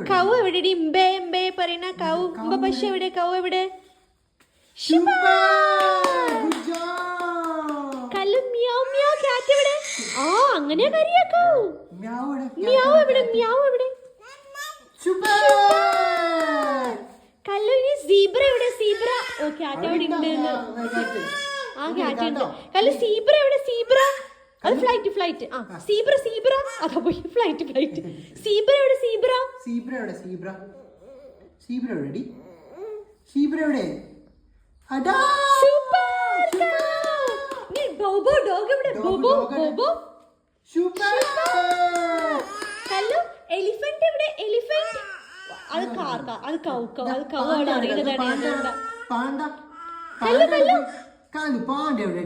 കൗ എവിടെ ഇമ്പേ എമ്പേ പറയുന്ന കൗ ഇമ്പ പക്ഷെ എവിടെ കൗ എവിടെ കല്ലു മ്യാവ് മ്യാവ് ക്യാറ്റ് എവിടെ ആ അങ്ങനെ കറിയാ കൗ മ്യാവ് എവിടെ മ്യാവ് എവിടെ കല്ലു ഇനി സീബ്ര എവിടെ സീബ്ര ഓ ക്യാറ്റ് അവിടെ ഉണ്ട് ആ ക്യാറ്റ് ഉണ്ട് കല്ലു സീബ്ര എവിടെ സീബ്ര അത് ഫ്ലൈറ്റ് ആ സീബ്ര അതാ പോയി ഫ്ലൈറ്റ് സീബ്ര എവിടെ സീബ്ര എവിടെ അടാ ബോബോ ഡോഗ് എവിടെ ബോബോ സൂപ്പർ കല്ലു എലിഫന്റ് എവിടെ എലിഫന്റ് അത് അത് കൗ ആണ് അറിയുന്നതാണ്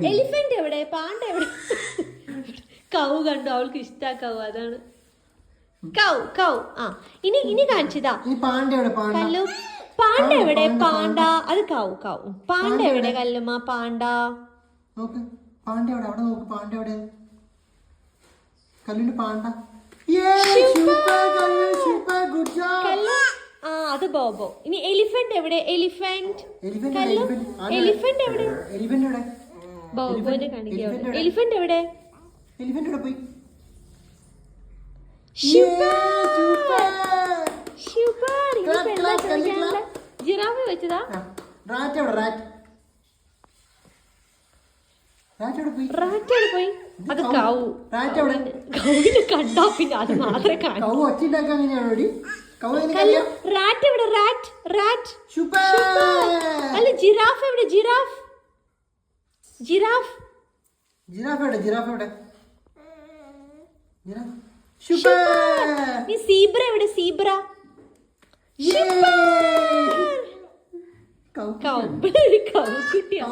എലിഫന്റ് എവിടെ പാണ്ട എവിടെ കൗ കണ്ടു അവൾക്ക് ഇഷ്ടാ കൗ അതാണ് കൗ ആ ഇനി കാണിച്ചതാ കല്ലു പാണ്ട എവിടെ പാണ്ട അത് കൗ പാണ്ട എവിടെ കല്ലുമ്മ പാണ്ട ആ അത് ബോബോ ഇനി എലിഫന്റ് എവിടെ എലിഫന്റ് എവിടെ ബോബോനെ കാണിക്കുക എലിഫന്റ് എവിടെ പോയി ജിറാഫ് വെച്ചതാ റാറ്റ് പോയി അത് കൗവിനെ കണ്ടാ പിന്നെ അത് മാത്രമേ കാണൂ റാറ്റ് എവിടെ റാറ്റ് അല്ല ജിറാഫ് എവിടെ ജിറാഫ് സീബ്ര എവിടെ സീബ്ര കുട്ടിയാ